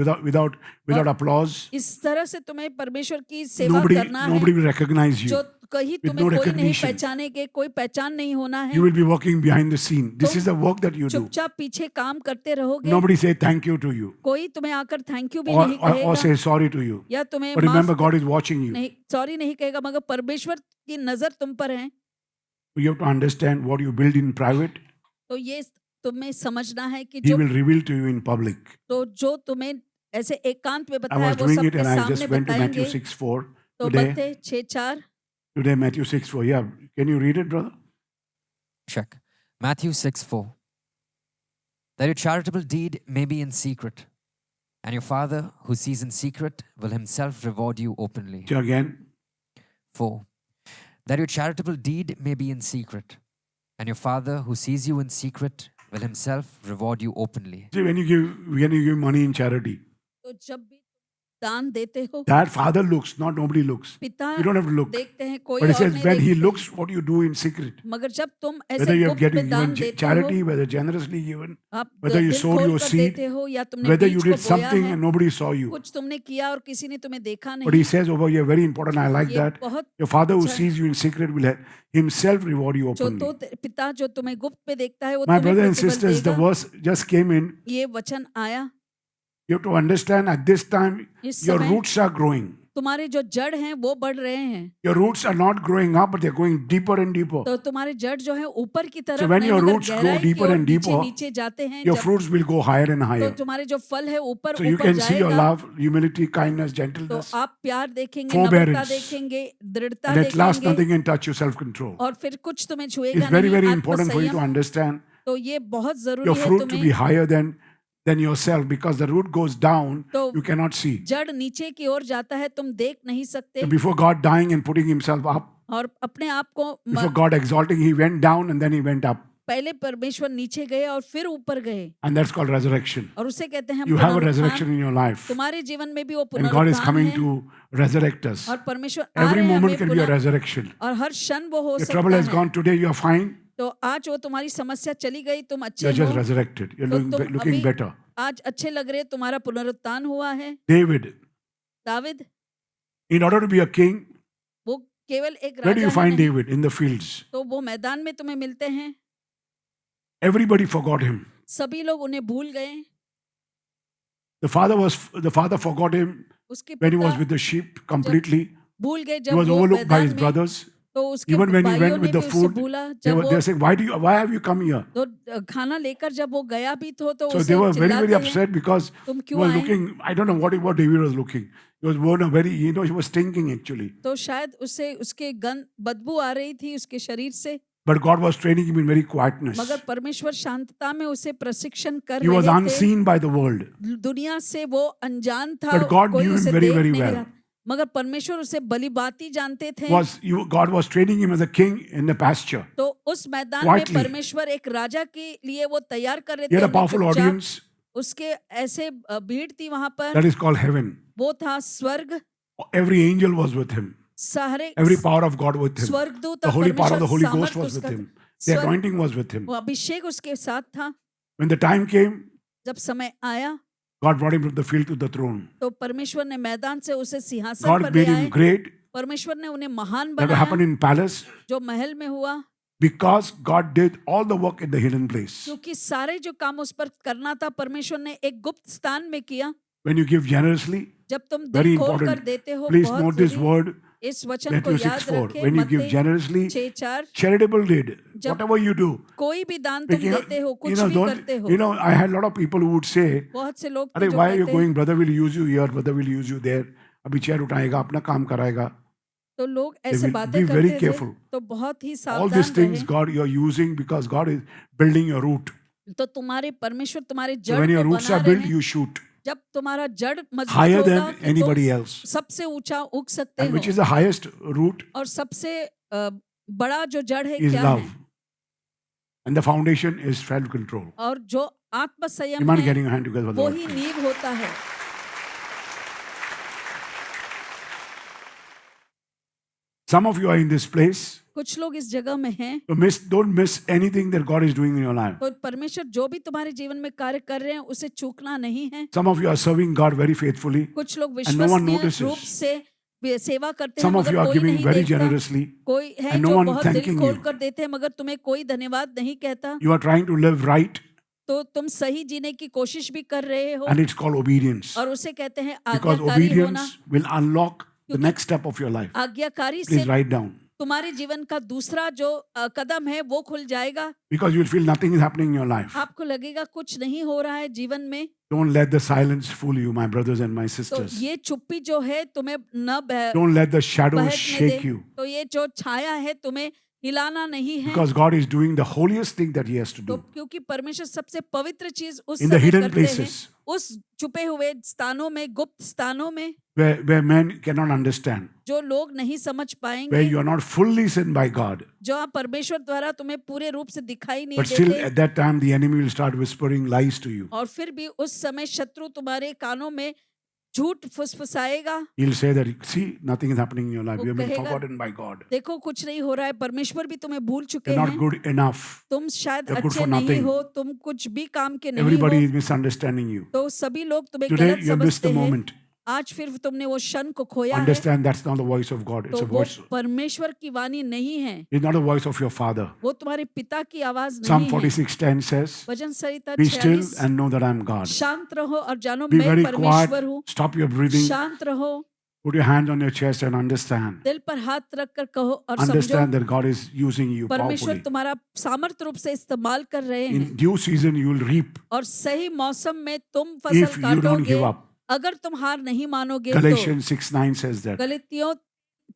without applause. इस तरह से तुम्हें परमेश्वर की सेवा करना है, Nobody will recognize जो you. कहीं With तुम्हें no कोई नहीं recognition. पहचानेगे, कोई पहचान नहीं होना है। You will be walking behind the scene. This तुम is the work that you do. चुपचाप पीछे काम करते रहोगे। Nobody say thank you to you कोई तुम्हें आकर थैंक यू भी or, नहीं or, or कहेगा, say sorry to you. या तुम्हें But remember, माफ God is watching you. नहीं, सॉरी नहीं कहेगा, मगर परमेश्वर की नजर तुम पर है। You have to understand what you build in private, तो ये तुम्हें समझना है कि He जो will reveal to you in public. तो जो तुम्हें ऐसे एकांत में I बताया was वो doing it सबके and I सामने just went to Matthew बताएंगे। 6:4 तो today. मत्ती 6:4 Today, Matthew 6:4. Yeah, can you read it, brother? Check. Matthew 6:4. That your charitable deed may be in secret, and your Father who sees in secret will himself reward you openly. Say again. 4. That your charitable deed may be in secret, and your Father who sees you in secret will himself reward you openly. See, when you give money in charity, तो जब भी दान देते हो, that Father looks, not nobody looks. पिता You don't have to look. देखते हैं, कोई But it और says नहीं when He देखते। looks, what you do in secret. मगर जब तुम ऐसे Whether you have गुप्त में दान given देते charity, हो, whether generously given, आप whether you दिल sowed खोल your कर seed, देते हो, या तुमने whether बीज you को did बोया something है, and nobody saw you. कुछ तुमने किया और किसी ने तुम्हें देखा But He नहीं। says over here, very important, I like ये that. बहुत Your Father who अच्छा है। sees you in secret will Himself reward you जो openly. तो पिता जो तुम्हें गुप्त में देखता है वो My तुम्हें brothers and प्रतिफल sisters, the देगा। verse just came in. ये वचन आया, You have to understand at this time, इस your समय roots are growing. तुम्हारे जो जड़ हैं वो बढ़ रहे हैं। Your roots are not growing up, but they're going deeper and deeper. तो तुम्हारे जड़ जो है ऊपर की तरफ So when नहीं, your मगर roots grow गहराई की deeper ओर and नीचे deeper, नीचे जाते हैं। Your जब fruits will go higher and तो higher. तुम्हारे जो फल है ऊपर So you ऊपर can see your जाएगा। love, humility, kindness, तो gentleness, आप प्यार देखेंगे, forbearance, नम्रता देखेंगे, दृढ़ता and at last देखेंगे, nothing can touch your self-control. और फिर कुछ तुम्हें It's छुएगा very, नहीं। very important for you to आत्मसंयम। understand तो ये बहुत जरूरी your है fruit to be तुम्हें। higher than yourself, because the root goes down, तो you cannot see. जड़ नीचे की ओर जाता है, तुम देख नहीं सकते। So before God dying and putting Himself up, और अपने आप को before God exalting, He went down and then He went up. पहले परमेश्वर नीचे गए और फिर ऊपर गए, And that's called resurrection. और उसे कहते हैं You have a पुनरुत्थान। resurrection in your life. तुम्हारे जीवन में भी वो And God is पुनरुत्थान coming है, to resurrect us. और परमेश्वर आ Every रहे हैं moment हमें can be a पुनः, resurrection. और हर क्षण वो हो Your trouble सकता has है। gone today, you are fine. तो आज वो तुम्हारी समस्या चली गई, तुम You अच्छे are just हो, resurrected. You are तो looking, तुम looking अभी better. आज अच्छे लग रहे, तुम्हारा पुनरुत्थान हुआ है। David, David, in order to be a king, वो केवल एक where do you Raja he find नहीं, David? In the fields. तो वो मैदान में तुम्हें मिलते हैं। Everybody forgot him. सभी लोग उन्हें भूल गए। The father forgot him उसके when he was पिता with the sheep completely. भूल गए He जब was वो overlooked by मैदान his में, brothers. तो उसके Even when he भाइयों went ने with the भी उससे food, भूला। they जब were वो saying, why have you come here? तो खाना लेकर जब वो गया भी तो So उसे they were very, very चिल्लाते हैं, upset because तुम he क्यों was आए? looking, I don't know what David was looking. He was born a very, he was stinking actually. तो शायद उसे उसके गंध बदबू आ रही थी उसके शरीर से, But God was training him in very quietness. मगर परमेश्वर शांतता में उसे प्रशिक्षण कर He was रहे थे। unseen by the world. दुनिया से वो अनजान था, But God कोई knew him उसे very, देख very नहीं well. रहा, मगर परमेश्वर उसे भलीभांति जानते थे। God was training him as a king in the pasture. तो उस मैदान Quietly. में परमेश्वर एक राजा के लिए वो तैयार कर रहे He थे। had a उन्हें powerful चुपचाप, audience उसके ऐसे भीड़ थी वहां पर, that is called heaven. वो था स्वर्ग, Every angel was with him. सारे Every power of God with him. स्वर्गदूत The और holy power of the परमेश्वर Holy Ghost सामर्थ was with उसका, him. The स्वर्ग anointing was with him. वो अभिषेक उसके साथ था। When the time came, जब समय आया God brought him from the field to the throne. तो परमेश्वर ने मैदान से उसे सिंहासन God पर ले made आए। him great. परमेश्वर ने उन्हें महान That happened बनाया in palace जो महल में हुआ, because God did all the work in the hidden place. क्योंकि सारे जो काम उस पर करना था परमेश्वर ने एक गुप्त स्थान में किया। When you give generously, जब तुम very दिल खोल कर important. देते हो, Please बहुत note this जरूरी, word, इस वचन को Matthew याद 6:4. रखें। When you give मत्ती generously, 6:4, charitable deed, जब whatever you do. कोई भी दान तुम Because, देते हो, कुछ भी करते हो, I had a lot of people who would say, बहुत से लोग थे अरे जो why are you कहते going? Brother will use you here, brother will use you there. अभी चेयर उठाएगा, अपना काम कराएगा. तो लोग ऐसे will बातें be very करते थे, careful. तो बहुत ही All these सावधान things रहे। God you're using because God is building your root. तो तुम्हारे परमेश्वर तुम्हारे So जड़ when your को roots बना are रहे built, हैं। you shoot जब तुम्हारा जड़ मजबूत higher होगा than कि anybody तुम else. सबसे ऊंचा उग सकते And हो। which is the highest root और सबसे बड़ा जो जड़ है is क्या love. है? And the foundation is self-control. और जो आत्म संयम You mind है getting your hand together for the वो Lord, ही please? नींव होता है। Some of you are in this place. कुछ लोग इस जगह में हैं, So don't miss anything that God is doing in your life. तो परमेश्वर जो भी तुम्हारे जीवन में कार्य कर रहे हैं उसे चूकना नहीं है। Some of you are serving God very faithfully. कुछ लोग And no one विश्वसनीय notices. रूप से सेवा करते हैं Some of मगर you are कोई giving नहीं very देखता। generously. कोई है and no जो one बहुत दिल thanking खोल you. कर देते हैं मगर तुम्हें कोई धन्यवाद नहीं कहता। You are trying to live right, तो तुम सही जीने की कोशिश भी कर रहे हो and it's called obedience. और उसे कहते हैं Because आज्ञाकारी होना। obedience will unlock the क्योंकि next step of your life. आज्ञाकारी से Please write down. तुम्हारे जीवन का दूसरा जो कदम है वो खुल जाएगा। Because you will feel nothing is happening in your life. आपको लगेगा कुछ नहीं हो रहा है जीवन में। Don't let the silence fool you, my brothers and my तो sisters. ये चुप्पी जो है तुम्हें न Don't let the shadows बहकने shake they. you. तो ये जो छाया है तुम्हें हिलाना नहीं है। Because God is doing the holiest thing that He has to तो do. क्योंकि परमेश्वर सबसे पवित्र चीज उस In the समय hidden करते हैं, places. उस छुपे हुए स्थानों में, गुप्त स्थानों में Where men cannot understand. जो लोग नहीं समझ Where पाएंगे, you are not fully sent by God. जो परमेश्वर द्वारा तुम्हें पूरे रूप से दिखाई नहीं But still देते, at that time the enemy will start whispering lies to you. और फिर भी उस समय शत्रु तुम्हारे कानों में झूठ फुसफुसाएगा। He'll say that, see, nothing is happening in your life. वो You have been कहेगा, forgotten by God. देखो कुछ नहीं हो रहा है, परमेश्वर भी तुम्हें भूल चुके You're not हैं, good enough. तुम शायद You're good अच्छे for नहीं nothing. हो, तुम कुछ भी काम के नहीं Everybody हो। is misunderstanding you. तो सभी लोग तुम्हें Today गलत you have missed समझते the हैं। moment. आज फिर तुमने वो क्षण को खोया है। Understand that's not the voice of God. It's तो a वो voice. परमेश्वर की वाणी नहीं है, It's not the voice of your Father. वो तुम्हारे पिता की आवाज Psalm नहीं है। 46:10 says, वचन संहिता be still 46, and know that I am God. शांत रहो और जानो Be मैं very परमेश्वर quiet. हूँ। Stop your breathing. शांत रहो, Put your hands on your chest and understand. दिल पर हाथ रख कर कहो और समझो Understand that God is using you परमेश्वर powerfully. तुम्हारा सामर्थ्य रूप से इस्तेमाल कर रहे हैं, In due season you will reap और सही मौसम में तुम if फसल you don't काटोगे। give up. अगर तुम हार नहीं मानोगे तो। Galatians 6:9 says that. गलतियों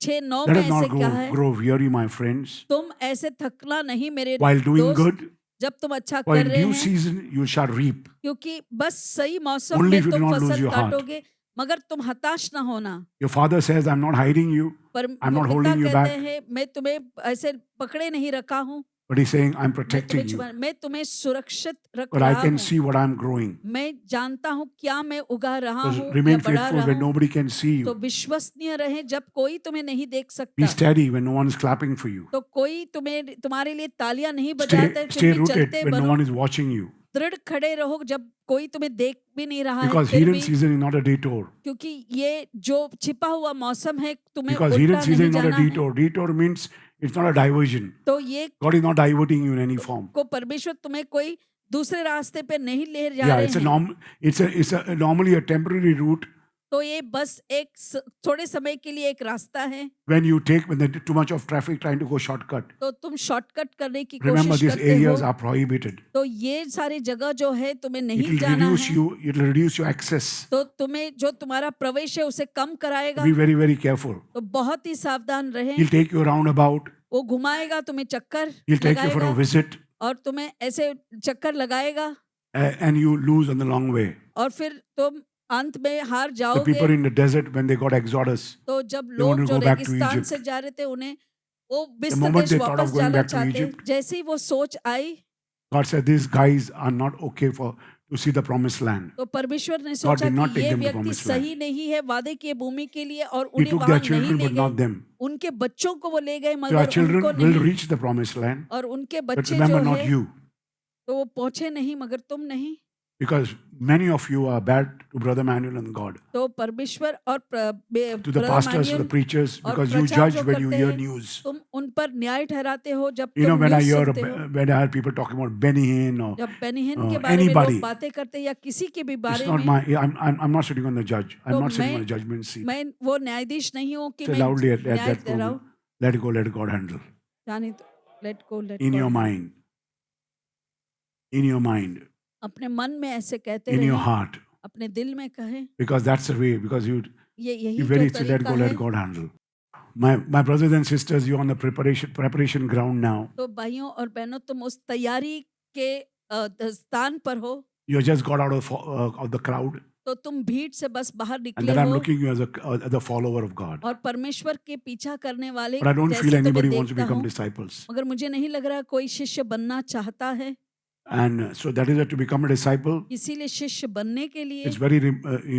6:9 Let में us not ऐसे क्या है, grow weary, my friends. तुम ऐसे थकना नहीं मेरे While doing दोस्त, good, जब तुम अच्छा for कर in रहे due हैं, season you shall reap. क्योंकि बस सही मौसम Only में if you do तुम not lose फसल your heart. काटोगे, मगर तुम हताश ना होना। Your father says, I'm not hiding you, पर I'm not पिता holding you कहते back. हैं मैं तुम्हें ऐसे पकड़े नहीं रखा हूँ, but he's saying, I'm मैं protecting तुम्हें you. छुपा, मैं तुम्हें सुरक्षित रख But I रहा can हूँ। see what I'm growing. मैं जानता हूँ क्या मैं उगा रहा Just हूँ या remain बढ़ा faithful रहा when हूँ। nobody can see तो you. विश्वसनीय रहे जब कोई तुम्हें नहीं देख Be सकता, steady when no one is clapping for you. तो कोई तुम्हारे लिए तालियां नहीं Stay, बजाता है, stay फिर भी rooted चलते when no बनो। one is watching you. दृढ़ खड़े रहो जब कोई तुम्हें देख भी नहीं रहा है, Because फिर hidden भी, season is not a detour. क्योंकि ये जो छिपा हुआ मौसम है तुम्हें Because उल्टा hidden season नहीं is not a जाना है। detour. Detour means it's not a diversion. तो ये God is not diverting you in any form. को परमेश्वर तुम्हें कोई दूसरे रास्ते पे नहीं ले जा Yeah, रहे it's a हैं। it's a normally a temporary route तो ये बस एक थोड़े समय के लिए एक रास्ता है। when there's too much of traffic trying to go shortcut. तो तुम शॉर्टकट करने की Remember, कोशिश these करते हो, areas are prohibited. तो ये सारी जगह जो है तुम्हें It नहीं will जाना reduce है। you. It will reduce your access. तो तुम्हें जो तुम्हारा प्रवेश है उसे कम कराएगा। Be very, very careful. तो बहुत ही सावधान रहें। He'll take you roundabout. वो घुमाएगा तुम्हें, चक्कर He'll take you for a लगाएगा visit, और तुम्हें ऐसे चक्कर लगाएगा, and you lose on the long way. और फिर तुम अंत में हार The people जाओगे। in the desert, when they got Exodus, तो जब wanted लोग to जो go back to रेगिस्तान Egypt. से जा रहे थे उन्हें वो मिस्र moment देश they thought of वापस going जाना back to चाहते, Egypt, जैसे ही वो सोच आई, God said, these guys are not okay to to see the promised land. तो परमेश्वर ने God सोचा did not कि take ये them to व्यक्ति promised land. सही नहीं है वादे की भूमि के लिए और He उन्हें took वहां their नहीं children, ले but not गए them. उनके बच्चों को वो ले गए So our मगर children उनको will नहीं reach the promised land, और उनके but बच्चे remember जो not है you, तो वो पहुंचे नहीं मगर तुम नहीं because many of you are bad to Brother Manuel and God, तो परमेश्वर और to the pastors, to the preachers, और because you प्रचार judge जो when you करते hear हैं, news. तुम उन पर न्याय ठहराते हो जब You know, तुम when I न्यूज़ hear सुनते हो when I hear people talking about Benny Hinn or जब बेनिहिन के बारे में anybody, लोग बातें करते हैं या किसी के भी it's बारे not में my. I'm not sitting on the judge. I'm तो not sitting on मैं the judgment seat. मैं वो न्यायाधीश नहीं हूँ कि Say मैं loudly at न्याय that ठहराऊं moment. Let it go. Let God handle. जाने तो let go let In go your mind. In your mind. अपने मन में ऐसे कहते In your रहें heart. अपने दिल में कहें Because that's the way. Because you यही you जो very say, let तरीका go. है Let God handle. My brothers and sisters, you're on the preparation ground now. तो भाइयों और बहनों तुम उस तैयारी के स्थान पर हो You just got out of the crowd, तो तुम भीड़ से बस बाहर and निकले then I'm हो looking you as a follower of God. और परमेश्वर के पीछा करने वाले But I don't feel जैसे तुम्हें anybody wants to देखता become हूँ disciples. मगर मुझे नहीं लग रहा कोई शिष्य बनना चाहता है And so that is that to become a disciple, इसीलिए शिष्य बनने के लिए it's very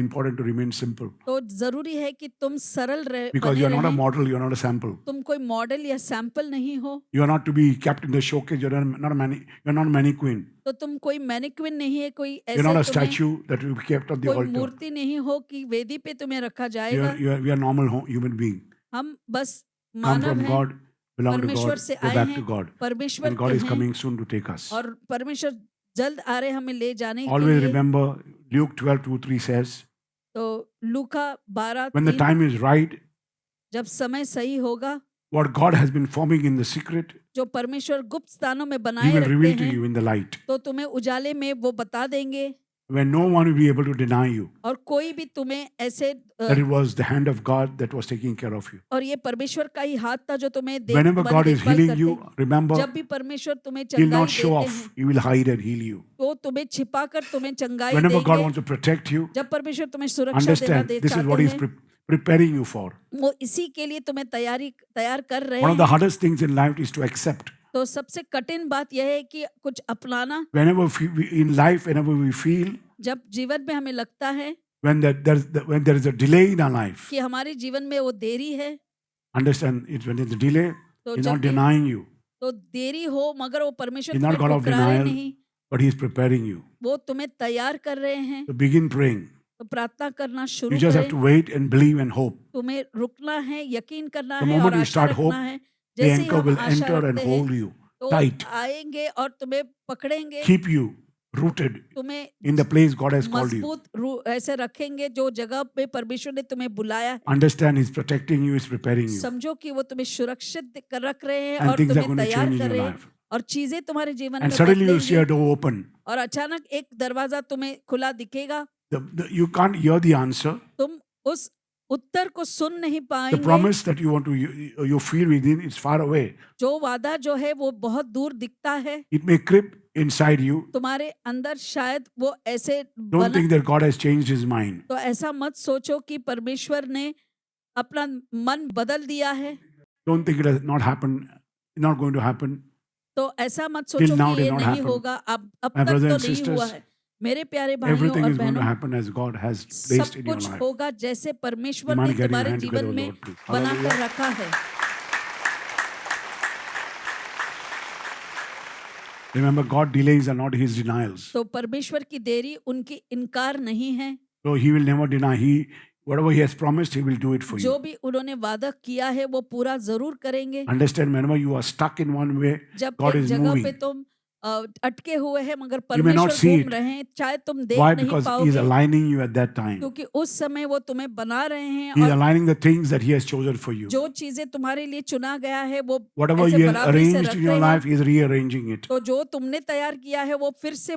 important to remain simple. तो जरूरी है कि तुम सरल Because बने you're not a रहें model, you're not a sample. तुम कोई मॉडल या सैंपल नहीं हो You are not to be kept in the showcase. You're not a mannequin. तो तुम कोई मैनिक्विन नहीं है कोई You're not a ऐसे तुम्हें statue that will be kept on the कोई altar. मूर्ति नहीं हो कि वेदी पे तुम्हें रखा जाएगा We are normal human being. हम बस Come मानव from हैं God, belong to परमेश्वर God, से go आए back to हैं God. परमेश्वर And God के is हैं coming soon to take us. और परमेश्वर जल्द आ रहे हमें ले जाने के Always लिए remember Luke 12:2-3 says, तो लूका 12 when the 3 time is right, जब समय सही होगा what God has been forming in the secret, जो परमेश्वर गुप्त स्थानों में He बनाए will रखते reveal to हैं you in the light. तो तुम्हें उजाले में वो बता देंगे When no one will be able to deny you और कोई भी तुम्हें ऐसे that it was the hand of God that was taking care of you. और ये परमेश्वर का ही हाथ था जो तुम्हें Whenever God is देखभाल healing करते you, remember, जब भी परमेश्वर तुम्हें He will चंगाई not show देते off. हैं He will hide and heal you. तो तुम्हें छिपाकर तुम्हें चंगाई Whenever God देंगे wants to protect you, जब परमेश्वर तुम्हें सुरक्षा देना understand they this is what चाहते He's हैं preparing you for. वो इसी के लिए तुम्हें तैयार कर रहे One of the हैं hardest things in life is to accept. तो सबसे कठिन बात यह है कि कुछ अपनाना Whenever in life, whenever we feel जब जीवन में हमें लगता है when there is a delay in our life, कि हमारे जीवन में वो देरी है understand it when there's a delay, तो He's जब not भी denying you, तो देरी हो मगर वो परमेश्वर He's not तुम्हें God of ठुकरा रहे denial, नहीं but He's preparing you. वो तुम्हें तैयार कर रहे हैं So begin praying. तो प्रार्थना करना शुरू You just have करें to wait and believe and hope. तुम्हें रुकना है यकीन करना The है moment और you आशा start hope, रखना है The जैसे ही anchor हम will आशा enter and रखते हैं hold you तो tight, आएंगे और तुम्हें पकड़ेंगे keep you rooted तुम्हें in the place God has called you. मजबूत ऐसे रखेंगे जो जगह पे परमेश्वर ने तुम्हें बुलाया है Understand He's protecting you, He's preparing you. समझो कि वो तुम्हें सुरक्षित रख रहे हैं And और things are तुम्हें going to तैयार change in कर your रहे हैं life. और चीजें तुम्हारे जीवन And में suddenly you see बदलेंगी a door open. और अचानक एक दरवाजा तुम्हें खुला दिखेगा You can't hear the answer. तुम उस उत्तर को सुन नहीं The पाएंगे promise that you want to you feel within is far away. जो वादा जो है वो बहुत दूर दिखता है It may creep inside you. तुम्हारे अंदर शायद वो ऐसे Don't बना think that God has changed His mind. तो ऐसा मत सोचो कि परमेश्वर ने अपना मन बदल दिया है Don't think it has not happened. It's not going to happen. तो ऐसा मत Till सोचो now कि did ये not नहीं happen. होगा अब My तक brothers तो and नहीं sisters, हुआ है मेरे प्यारे भाइयों Everything और is going to बहनों happen as God has placed सब in your कुछ life. होगा जैसे परमेश्वर Imani, ने get your तुम्हारे hand जीवन together, में Lord, please. बनाकर Hallelujah. रखा है Remember, God delays are not His denials. तो परमेश्वर की देरी उनकी इनकार नहीं है So He will never deny. Whatever He has promised, He will do it for जो you. भी उन्होंने वादा किया है वो पूरा जरूर करेंगे Understand, whenever you are stuck in one way, जब God एक is जगह पे moving. तुम अटके हुए हैं मगर You may not परमेश्वर see घूम it. रहे हैं शायद तुम देख Why? नहीं Because He is पाओगे aligning you at that time. क्योंकि उस समय वो तुम्हें बना रहे हैं He is और aligning the things that He has chosen for you. जो चीजें तुम्हारे लिए चुना गया है वो Whatever ऐसे He has बराबरी से arranged रख in your रहे हैं life, He is rearranging it. तो जो तुमने तैयार किया है वो फिर से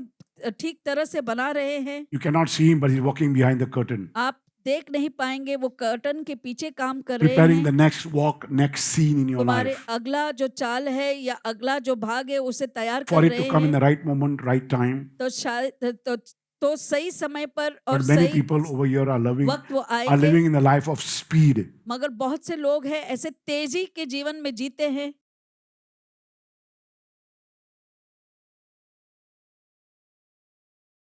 ठीक तरह से बना रहे हैं You cannot see Him, but He's walking behind the curtain, आप देख नहीं पाएंगे वो कर्टन के पीछे काम कर रहे preparing हैं the next walk, next scene in your तुम्हारे life अगला जो चाल है या अगला जो भाग है उसे तैयार for कर it रहे to come in हैं the right moment, right time. तो शायद तो सही समय पर और But many सही people over here are वक्त वो are आएंगे living in the life of speed. मगर बहुत से लोग हैं ऐसे तेजी के जीवन में जीते हैं